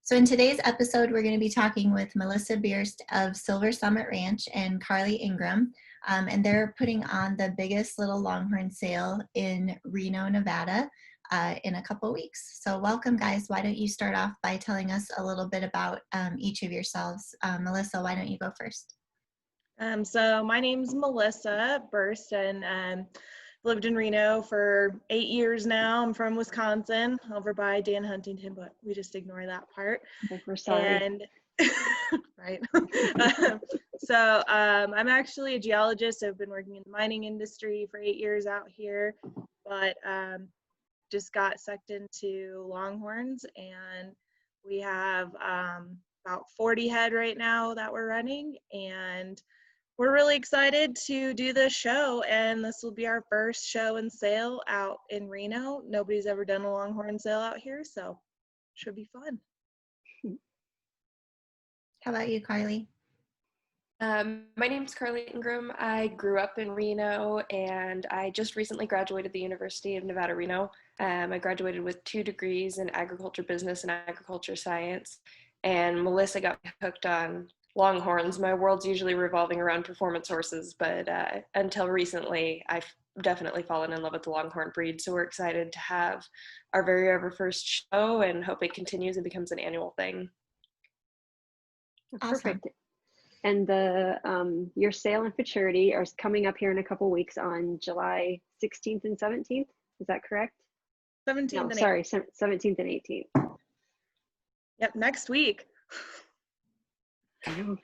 So in today's episode, we're going to be talking with Melissa Boerst of Silver Summit Ranch and Carley Ingram, and they're putting on the Biggest Little Longhorn Sale in Reno, Nevada in a couple weeks. So welcome, guys. Why don't you start off by telling us a little bit about each of yourselves. Melissa, why don't you go first? So my name's Melissa Boerst, and lived in Reno for 8 years now. I'm from Wisconsin, over by Dan Huntington, but we just ignore that part. We're sorry. And right. I'm actually a geologist. I've been working in the mining industry for 8 years out here, but just got sucked into longhorns, and we have about 40 head right now that we're running, and we're really excited to do this show, and this will be our first show and sale out in Reno. Nobody's ever done a longhorn sale out here, so should be fun. How about you, Carley? My name's Carley Ingram. I grew up in Reno, and I just recently graduated the University of Nevada, Reno. I graduated with 2 degrees in agriculture business and agriculture science, and Melissa got me hooked on longhorns. My world's usually revolving around performance horses, but until recently, I've definitely fallen in love with the longhorn breed. So we're excited to have our very first show and hope it continues and becomes an annual thing. Awesome. Perfect. And the your sale and futurity are coming up here in a couple weeks on July 16th and 17th. Is that correct? 17th No, and sorry, 17th and 18th. Yep, next week.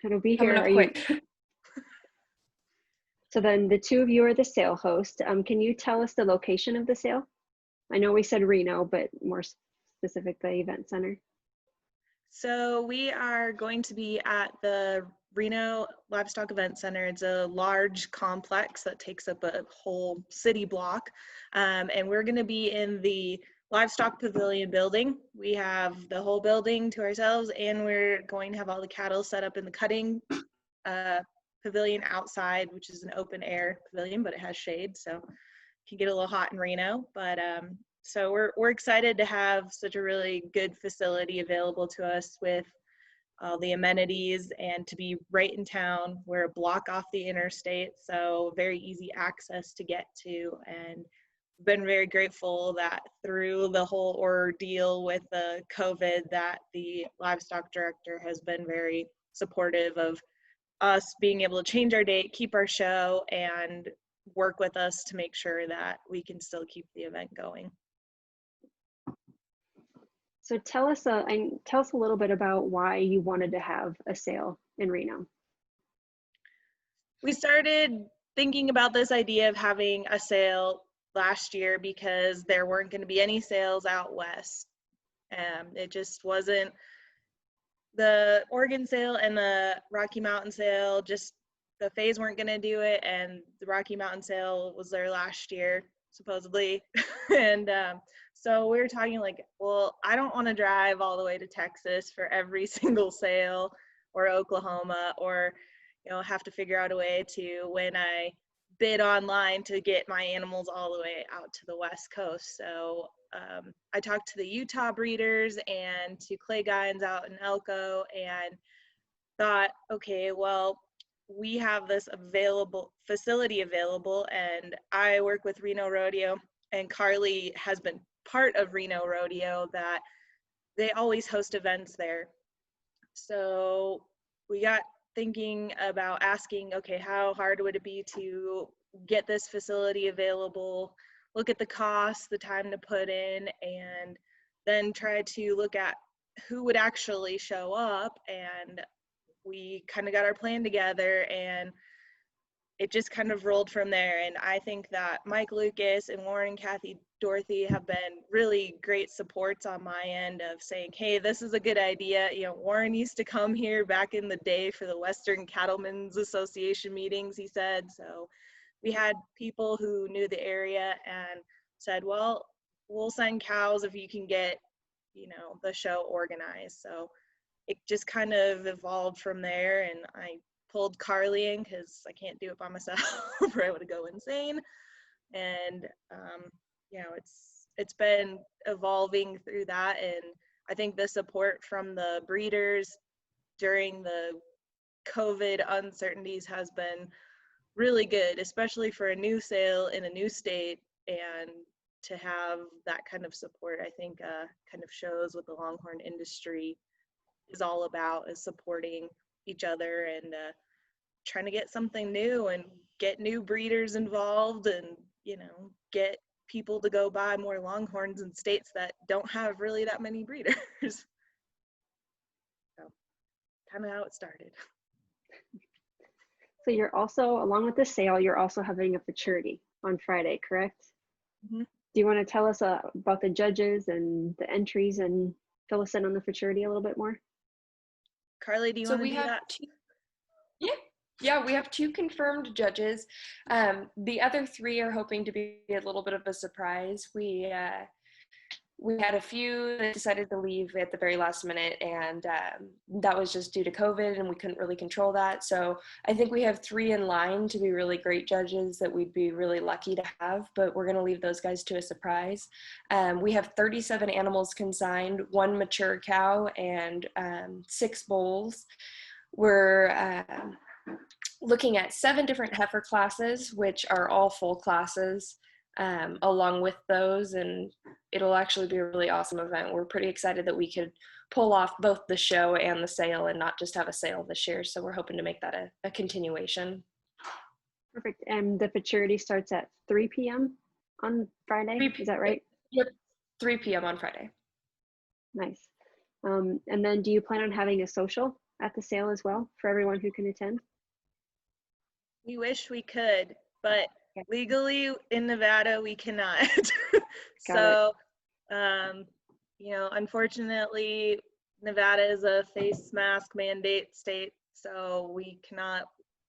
It'll be Coming here. up quick. So then the two of you are the sale host. Can you tell us the location of the sale? I know we said Reno, but more specific, the event center. So we are going to be at the Reno Livestock Event Center. It's a large complex that takes up a whole city block. And we're going to be in the Livestock Pavilion building. We have the whole building to ourselves, and we're going to have all the cattle set up in the cutting pavilion outside, which is an open air pavilion, but it has shade, so it can get a little hot in Reno. But so we're excited to have such a really good facility available to us with all the amenities, and to be right in town. We're a block off the interstate, so very easy access to get to, and been very grateful that through the whole ordeal with the COVID, that the livestock director has been very supportive of us being able to change our date, keep our show, and work with us to make sure that we can still keep the event going. So tell us a little bit about why you wanted to have a sale in Reno. We started thinking about this idea of having a sale last year because there weren't going to be any sales out west. It just wasn't. The Oregon sale and the Rocky Mountain sale, just the Fays weren't going to do it, and the Rocky Mountain sale was there last year, supposedly. And so we were talking like, well, I don't want to drive all the way to Texas for every single sale, or Oklahoma, or have to figure out a way to, when I bid online, to get my animals all the way out to the West Coast. So I talked to the Utah breeders and to Clay Guines out in Elko, and thought, okay, well, we have this facility available, and I work with Reno Rodeo, and Carley has been part of Reno Rodeo, that they always host events there. So we got thinking about asking, okay, how hard would it be to get this facility available, look at the cost, the time to put in, and then try to look at who would actually show up. And we kind of got our plan together, and it just kind of rolled from there. And I think that Mike Lucas and Warren and Kathy Dorothy have been really great supports on my end of saying, hey, this is a good idea. Warren used to come here back in the day for the Western Cattlemen's Association meetings, he said. So we had people who knew the area and said, well, we'll send cows if you can get, the show organized. So it just kind of evolved from there, and I pulled Carley in because I can't do it by myself or I would go insane. And it's been evolving through that, and I think the support from the breeders during the COVID uncertainties has been really good, especially for a new sale in a new state, and to have that kind of support, I think kind of shows what the Longhorn industry is all about, is supporting each other and trying to get something new and get new breeders involved and, you know, get people to go buy more Longhorns in states that don't have really that many breeders. So kind of how it started. So you're also, along with the sale, you're also having a futurity on Friday, correct? Mhm. Do you want to tell us about the judges and the entries and fill us in on the futurity a little bit more? Carly, do you So want to we do have that? yeah, we have 2 confirmed judges. The other 3 are hoping to be a little bit of a surprise. We had a few that decided to leave at the very last minute, and that was just due to COVID, and we couldn't really control that. So I think we have 3 in line to be really great judges that we'd be really lucky to have, but we're going to leave those guys to a surprise. We have 37 animals consigned, 1 mature cow, and 6 bulls. We're looking at 7 different heifer classes, which are all full classes. Along with those, and it'll actually be a really awesome event. We're pretty excited that we could pull off both the show and the sale and not just have a sale this year, so we're hoping to make that a continuation. Perfect. And the futurity starts at 3 p.m. on Friday, is that right? Yep, 3 p.m. on Friday. Nice. And then do you plan on having a social at the sale as well for everyone who can attend? We wish we could, but legally in Nevada, we cannot. So, you know, unfortunately, Nevada is a face mask mandate state, so we cannot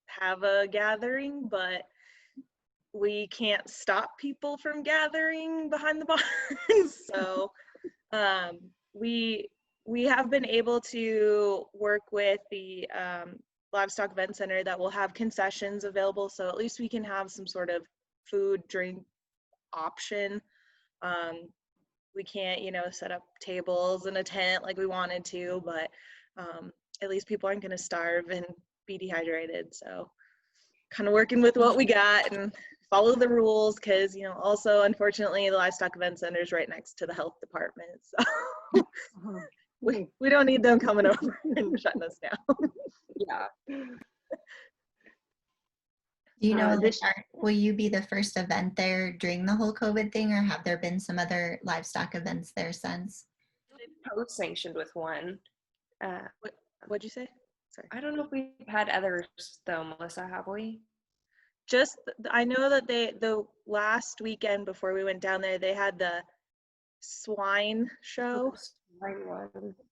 have a gathering, but we can't stop people from gathering behind the barns. So we have been able to work with the livestock event center that will have concessions available, so at least we can have some sort of food drink option. We can't, you know, set up tables in a tent like we wanted to, but at least people aren't going to starve and be dehydrated. So kind of working with what we got and follow the rules, because, you know, also unfortunately the livestock event center is right next to the health department, so we don't need them coming over and shutting us down. Yeah. Do you know, will you be the first event there during the whole COVID thing, or have there been some other livestock events there since? Co-sanctioned with one. What'd you say? Sorry. I don't know if we've had others though, Melissa, have we? Just, I know that the last weekend before we went down there, they had the swine show,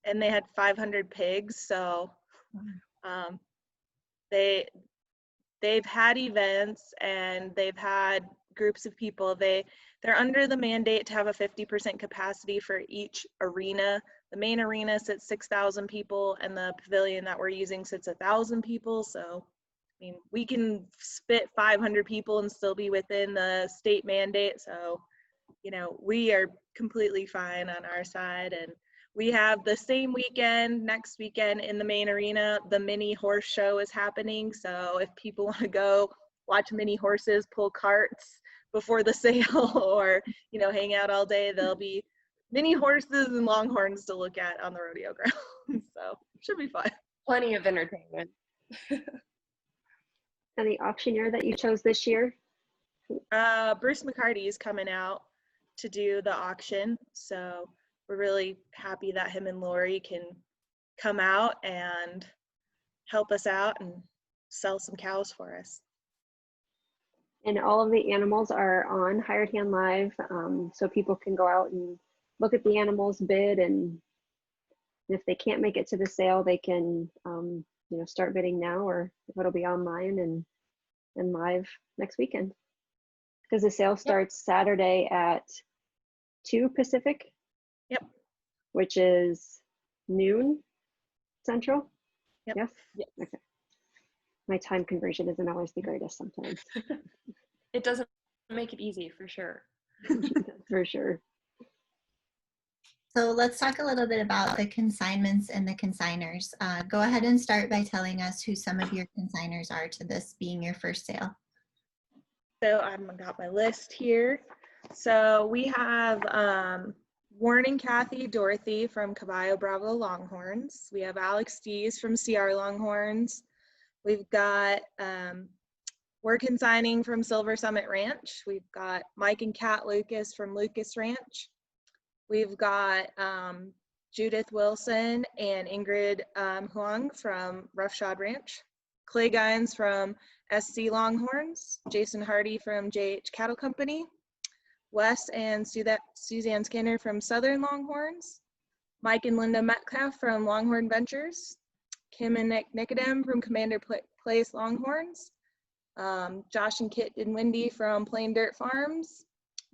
and they had 500 pigs. So they've had events and they've had groups of people. They're under the mandate to have a 50% capacity for each arena. The main arena sits 6,000 people, and the pavilion that we're using sits 1,000 people. So, I mean, we can spit 500 people and still be within the state mandate. So, you know, we are completely fine on our side. And we have the same weekend, next weekend in the main arena, the mini horse show is happening. So if people want to go watch mini horses pull carts before the sale, or, you know, hang out all day, there'll be mini horses and longhorns to look at on the rodeo ground. So should be fun. Plenty of entertainment. And the auctioneer that you chose this year? Bruce McCarty is coming out to do the auction. So we're really happy that him and Lori can come out and help us out and sell some cows for us. And all of the animals are on Hired Hand Live, so people can go out and look at the animals, bid, and if they can't make it to the sale, they can you know, start bidding now, or it'll be online and live next weekend. Because the sale starts Saturday at 2 Pacific. Yep. Which is noon Central. Yep. Yes. Yes. Okay. My time conversion isn't always the greatest sometimes. It doesn't make it easy, for sure. For sure. So let's talk a little bit about the consignments and the consigners. Go ahead and start by telling us who some of your consigners are to this being your first sale. So I've got my list here. So we have Warren and Kathy Dorothy from Caballo Bravo Longhorns. We have Alex Dees from CR Longhorns. We've got we're consigning from Silver Summit Ranch. We've got Mike and Kat Lucas from Lucas Ranch. We've got Judith Wilson and Ingrid Huang from Roughshod Ranch. Clay Gines from SC Longhorns. Jason Hardy from JH Cattle Company. Wes and Suzanne Skinner from Southern Longhorns. Mike and Linda Metcalf from Longhorn Ventures. Kim and Nick Nicodem from Commander Place Longhorns. Josh and Kit and Wendy from Plain Dirt Farms.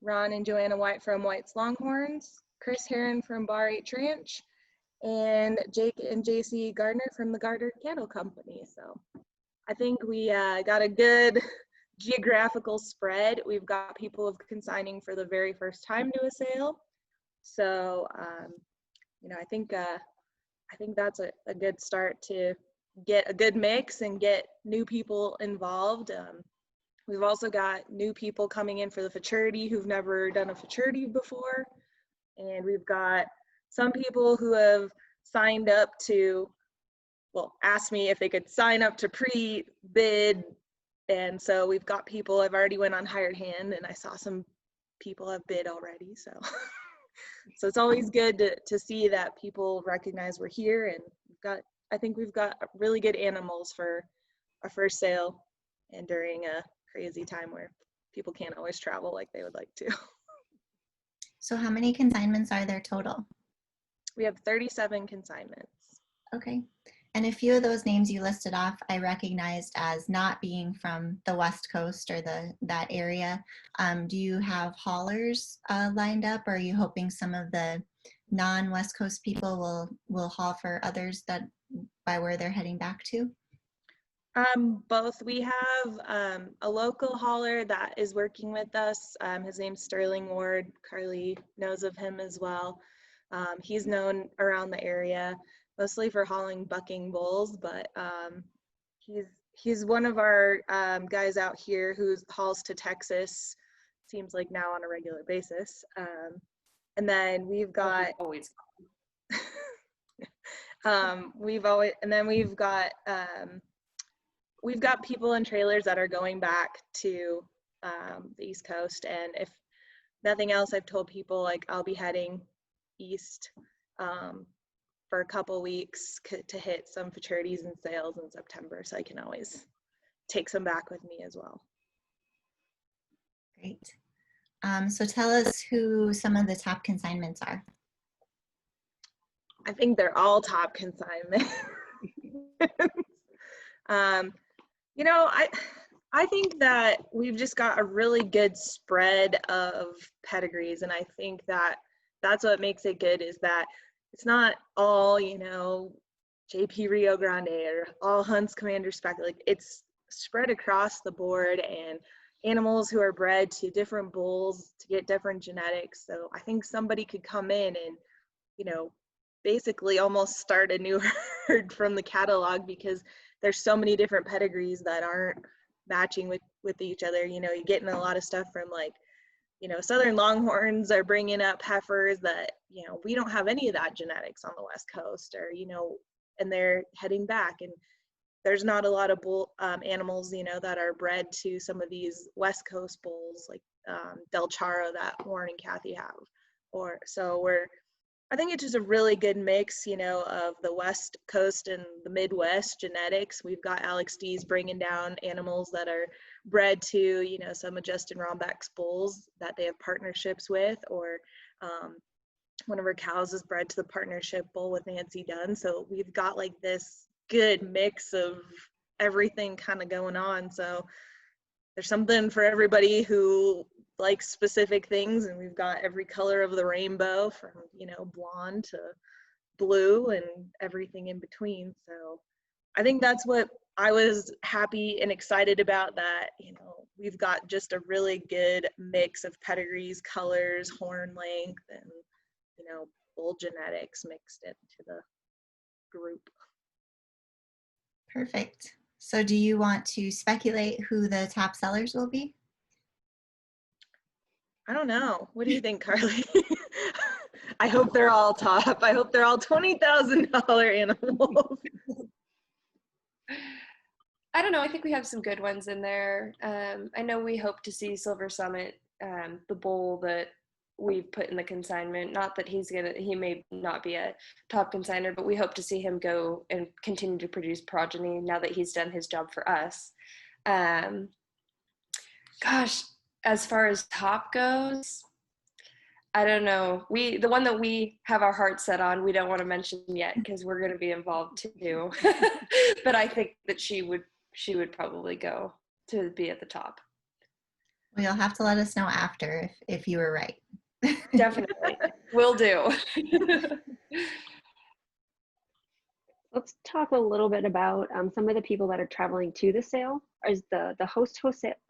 Ron and Joanna White from White's Longhorns. Chris Heron from Bar H Ranch. And Jake and JC Gardner from the Gardner Cattle Company. So I think we got a good geographical spread. We've got people consigning for the very first time to a sale. So, you know, I think that's a good start to get a good mix and get new people involved. We've also got new people coming in for the futurity who've never done a futurity before. And we've got some people who have signed up to, well, asked me if they could sign up to pre-bid. And so we've got people, I've already went on hired hand and I saw some people have bid already. So, so it's always good to see that people recognize we're here, and I think we've got really good animals for our first sale and during a crazy time where people can't always travel like they would like to. So how many consignments are there total? We have 37 consignments. Okay. And a few of those names you listed off, I recognized as not being from the West Coast or that area. Do you have haulers lined up, or are you hoping some of the non-West Coast people will haul for others that by where they're heading back to? Both. We have a local hauler that is working with us. His name's Sterling Ward. Carley knows of him as well. He's known around the area, mostly for hauling bucking bulls, but he's one of our guys out here who hauls to Texas, seems like now on a regular basis. And then we've got we've got people in trailers that are going back to the East Coast, and if nothing else, I've told people like I'll be heading east for a couple weeks to hit some futurities and sales in September, so I can always take some back with me as well. Great. So tell us who some of the top consignments are. I think they're all top consignment. You know, I think that we've just got a really good spread of pedigrees, and I think that that's what makes it good, is that it's not all, you know, JP Rio Grande or all Hunt's Commander Spec. Like, it's spread across the board, and animals who are bred to different bulls to get different genetics. So I think somebody could come in and, you know, basically almost start a new herd from the catalog, because there's so many different pedigrees that aren't matching with each other. You know, you're getting a lot of stuff from, like, you know, Southern Longhorns are bringing up heifers that, you know, we don't have any of that genetics on the West Coast, or, you know, and they're heading back, and there's not a lot of bull animals, you know, that are bred to some of these West Coast bulls, like Del Charo that Warren and Kathy have. Or so I think it's just a really good mix, you know, of the West Coast and the Midwest genetics. We've got Alex Dees bringing down animals that are bred to, you know, some of Justin Romback's bulls that they have partnerships with, or one of her cows is bred to the partnership bull with Nancy Dunn. So we've got like this good mix of everything kind of going on. So there's something for everybody who likes specific things, and we've got every color of the rainbow, from, you know, blonde to blue and everything in between. So I think that's what I was happy and excited about, that, you know, we've got just a really good mix of pedigrees, colors, horn length, and, you know, bull genetics mixed into the group. Perfect. So do you want to speculate who the top sellers will be? I don't know. What do you think, Carly? I hope they're all top. I hope they're all $20,000 animals. I don't know. I think we have some good ones in there. I know we hope to see Silver Summit, the bull that we've put in the consignment. Not that he may not be a top consigner, but we hope to see him go and continue to produce progeny now that he's done his job for us. Gosh, as far as top goes, I don't know. The one that we have our heart set on, we don't want to mention yet because we're going to be involved too. But I think that she would probably go to be at the top. Well, you'll have to let us know after if you were right. Definitely. Will do. Let's talk a little bit about some of the people that are traveling to the sale. Is the host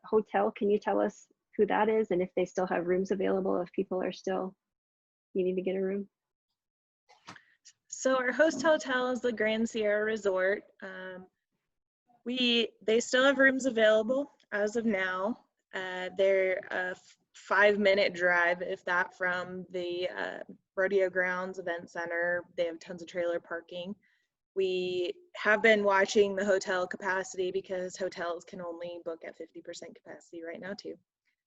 hotel, can you tell us who that is and if they still have rooms available if people are still needing to get a room? So our host hotel is the Grand Sierra Resort. They still have rooms available as of now. They're a 5-minute drive, if that, from the Rodeo Grounds Event Center. They have tons of trailer parking. We have been watching the hotel capacity because hotels can only book at 50% capacity right now too.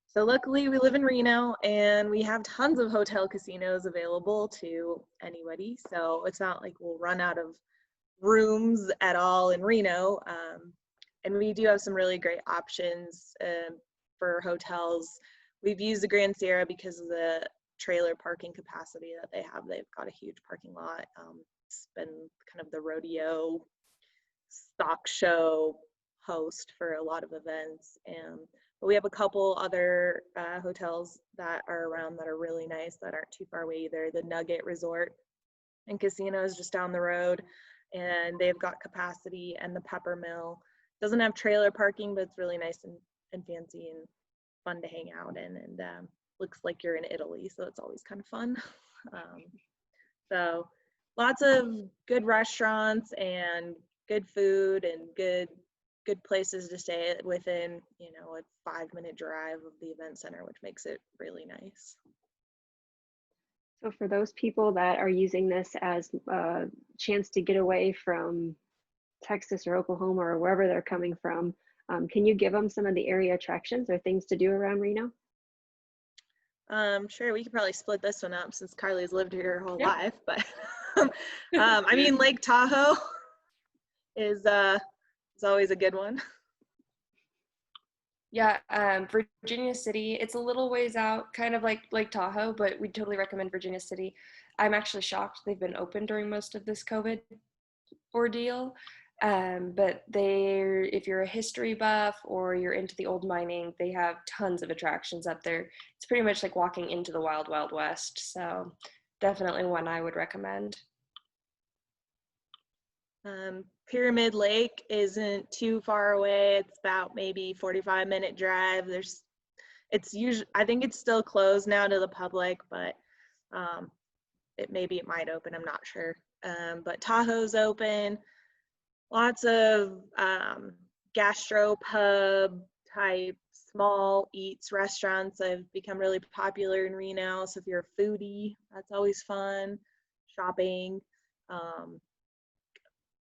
So luckily we live in Reno and we have tons of hotel casinos available to anybody. So it's not like we'll run out of rooms at all in Reno. And we do have some really great options for hotels. We've used the Grand Sierra because of the trailer parking capacity that they have. They've got a huge parking lot. It's been kind of the rodeo stock show host for a lot of events. But we have a couple other hotels that are around that are really nice that aren't too far away either. The Nugget Resort and Casino is just down the road, and they've got capacity, and the Pepper Mill doesn't have trailer parking, but it's really nice and fancy and fun to hang out in, and looks like you're in Italy, so it's always kind of fun. So lots of good restaurants and good food and good places to stay within, a 5-minute drive of the event center, which makes it really nice. So for those people that are using this as a chance to get away from Texas or Oklahoma or wherever they're coming from, can you give them some of the area attractions or things to do around Reno? Sure, we could probably split this one up since Carly's lived here her whole life, but I mean, Lake Tahoe is always a good one. Yeah, Virginia City, it's a little ways out, kind of like Lake Tahoe, but we totally recommend Virginia City. I'm actually shocked they've been open during most of this COVID ordeal. But if you're a history buff or you're into the old mining, they have tons of attractions up there. It's pretty much like walking into the wild, wild west. So definitely one I would recommend. Pyramid Lake isn't too far away. It's about maybe 45-minute drive. I think it's still closed now to the public, but it might open, I'm not sure. But Tahoe's open. Lots of gastropub type small eats restaurants have become really popular in Reno. So if you're a foodie, that's always fun. Shopping,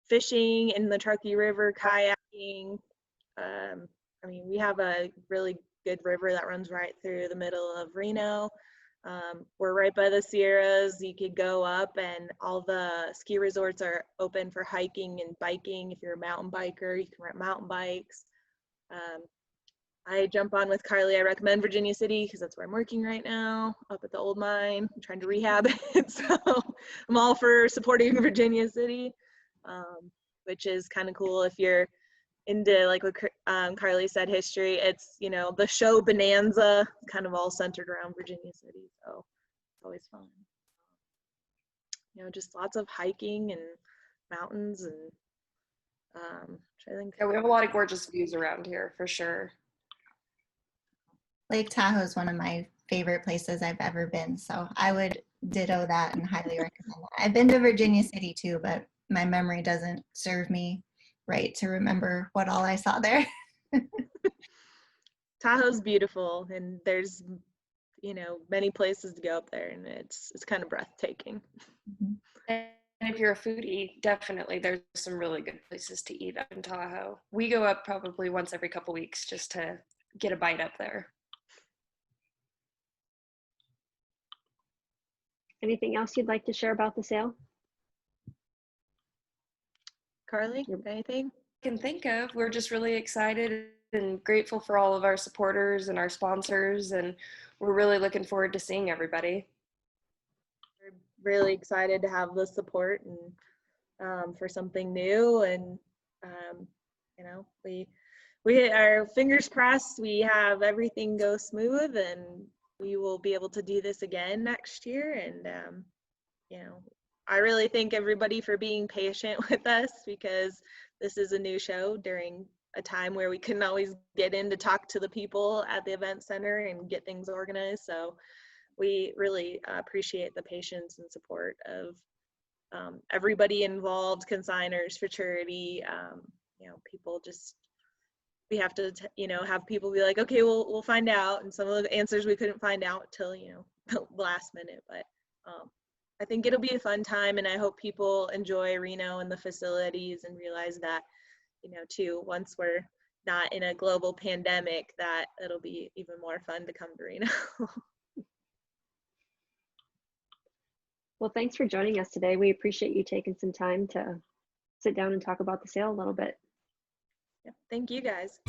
fishing in the Truckee River, kayaking. We have a really good river that runs right through the middle of Reno. We're right by the Sierras. You could go up, and all the ski resorts are open for hiking and biking. If you're a mountain biker, you can rent mountain bikes. I jump on with Carly. I recommend Virginia City because that's where I'm working right now, up at the old mine. I'm trying to rehab it, so I'm all for supporting Virginia City, which is kind of cool if you're into, like what Carly said, history. It's, the show Bonanza, kind of all centered around Virginia City, so it's always fun. Just lots of hiking and mountains and I think. Yeah, we have a lot of gorgeous views around here for sure. Lake Tahoe is one of my favorite places I've ever been. So I would ditto that and highly recommend that. I've been to Virginia City too, but my memory doesn't serve me right to remember what all I saw there. Tahoe's beautiful, and there's, you know, many places to go up there, and it's kind of breathtaking. And if you're a foodie, definitely there's some really good places to eat up in Tahoe. We go up probably once every couple weeks just to get a bite up there. Anything else you'd like to share about the sale? Carly, anything? Can think of. We're just really excited and grateful for all of our supporters and our sponsors, and we're really looking forward to seeing everybody. We're really excited to have the support and for something new, and you know, we are fingers crossed we have everything go smooth, and we will be able to do this again next year. And you know, I really thank everybody for being patient with us, because this is a new show during a time where we couldn't always get in to talk to the people at the event center and get things organized. So we really appreciate the patience and support of everybody involved, consigners, futurity, you know, people. Just, we have to, you know, have people be like, okay, we'll find out. And some of the answers we couldn't find out till, you know, the last minute. But I think it'll be a fun time, and I hope people enjoy Reno and the facilities and realize that, you know, too, once we're not in a global pandemic, that it'll be even more fun to come to Reno. Well, thanks for joining us today. We appreciate you taking some time to sit down and talk about the sale a little bit. Yeah, thank you guys.